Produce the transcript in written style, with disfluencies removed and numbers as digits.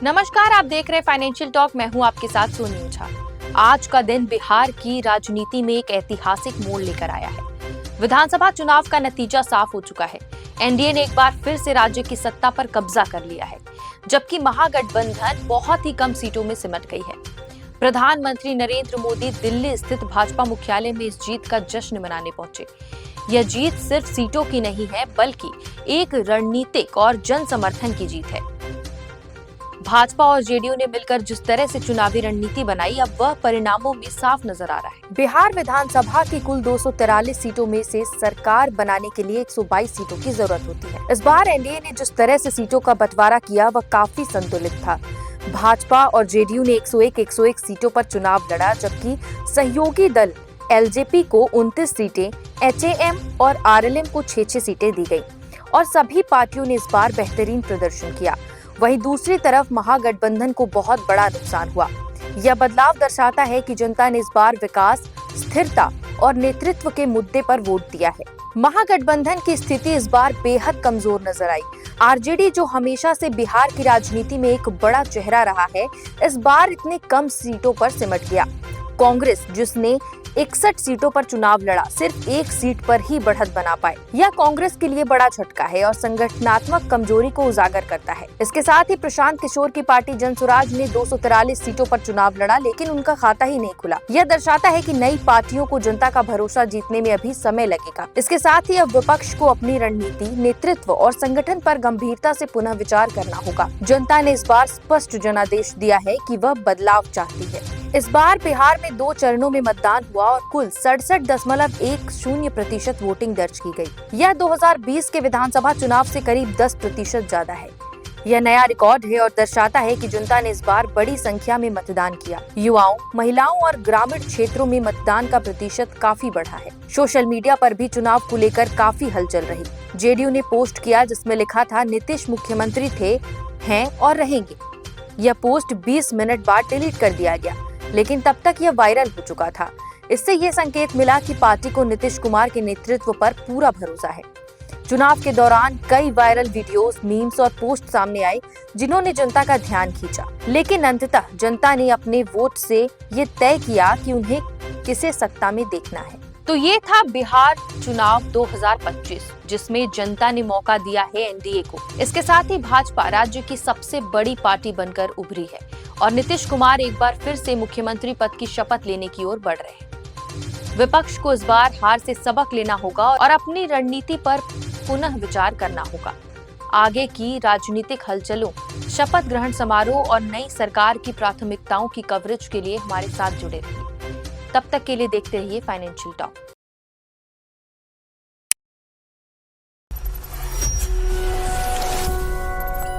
नमस्कार, आप देख रहे हैं फाइनेंशियल टॉक। मैं हूं आपके साथ सोनी ओझा। आज का दिन बिहार की राजनीति में एक ऐतिहासिक मोड़ लेकर आया है। विधानसभा चुनाव का नतीजा साफ हो चुका है। एनडीए ने एक बार फिर से राज्य की सत्ता पर कब्जा कर लिया है, जबकि महागठबंधन बहुत ही कम सीटों में सिमट गई है। प्रधानमंत्री नरेंद्र मोदी दिल्ली स्थित भाजपा मुख्यालय में इस जीत का जश्न मनाने पहुंचे। यह जीत सिर्फ सीटों की नहीं है, बल्कि एक रणनीतिक और जन समर्थन की जीत है। भाजपा और जेडीयू ने मिलकर जिस तरह से चुनावी रणनीति बनाई, अब वह परिणामों में साफ नजर आ रहा है। बिहार विधानसभा की कुल 243 सीटों में से सरकार बनाने के लिए 122 सीटों की जरूरत होती है। इस बार एनडीए ने जिस तरह से सीटों का बंटवारा किया, वह काफी संतुलित था। भाजपा और जेडीयू ने 101 सीटों पर चुनाव लड़ा, जबकि सहयोगी दल एलजेपी को 29 सीटें, एचएएम और आरएलएम को 6-6 सीटें दी गई और सभी पार्टियों ने इस बार बेहतरीन प्रदर्शन किया। वहीं दूसरी तरफ महागठबंधन को बहुत बड़ा नुकसान हुआ। यह बदलाव दर्शाता है कि जनता ने इस बार विकास, स्थिरता और नेतृत्व के मुद्दे पर वोट दिया है। महागठबंधन की स्थिति इस बार बेहद कमजोर नजर आई। आरजेडी, जो हमेशा से बिहार की राजनीति में एक बड़ा चेहरा रहा है, इस बार इतने कम सीटों पर सिमट गया। कांग्रेस, जिसने 61 सीटों पर चुनाव लड़ा, सिर्फ एक सीट पर ही बढ़त बना पाए। यह कांग्रेस के लिए बड़ा झटका है और संगठनात्मक कमजोरी को उजागर करता है। इसके साथ ही प्रशांत किशोर की पार्टी जनसुराज ने 243 सीटों पर चुनाव लड़ा, लेकिन उनका खाता ही नहीं खुला। यह दर्शाता है कि नई पार्टियों को जनता का भरोसा जीतने में अभी समय लगेगा। इसके साथ ही अब विपक्ष को अपनी रणनीति, नेतृत्व और संगठन पर गंभीरता से पुनः विचार करना होगा। जनता ने इस बार स्पष्ट जनादेश दिया है कि वह बदलाव चाहती है। इस बार बिहार में 2 चरणों में मतदान हुआ और कुल 67.10% वोटिंग दर्ज की गई। यह 2020 के विधानसभा चुनाव से करीब 10% ज्यादा है। यह नया रिकॉर्ड है और दर्शाता है कि जनता ने इस बार बड़ी संख्या में मतदान किया। युवाओं, महिलाओं और ग्रामीण क्षेत्रों में मतदान का प्रतिशत काफी बढ़ा है। सोशल मीडिया पर भी चुनाव को लेकर काफी हलचल रही। जेडीयू ने पोस्ट किया जिसमें लिखा था, नीतीश मुख्यमंत्री थे, हैं और रहेंगे। यह पोस्ट 20 मिनट बाद डिलीट कर दिया गया, लेकिन तब तक यह वायरल हो चुका था। इससे यह संकेत मिला कि पार्टी को नीतीश कुमार के नेतृत्व पर पूरा भरोसा है। चुनाव के दौरान कई वायरल वीडियोस, मीम्स और पोस्ट सामने आए, जिन्होंने जनता का ध्यान खींचा। लेकिन अंततः जनता ने अपने वोट से ये तय किया कि उन्हें किसे सत्ता में देखना है। तो ये था बिहार चुनाव 2025, जिसमें जनता ने मौका दिया है एनडीए को। इसके साथ ही भाजपा राज्य की सबसे बड़ी पार्टी बनकर उभरी है और नीतीश कुमार एक बार फिर से मुख्यमंत्री पद की शपथ लेने की ओर बढ़ रहे हैं। विपक्ष को इस बार हार से सबक लेना होगा और अपनी रणनीति पर पुनः विचार करना होगा। आगे की राजनीतिक हलचलों, शपथ ग्रहण समारोह और नई सरकार की प्राथमिकताओं की कवरेज के लिए हमारे साथ जुड़े रहिए। तब तक के लिए देखते रहिए फाइनेंशियल टॉक।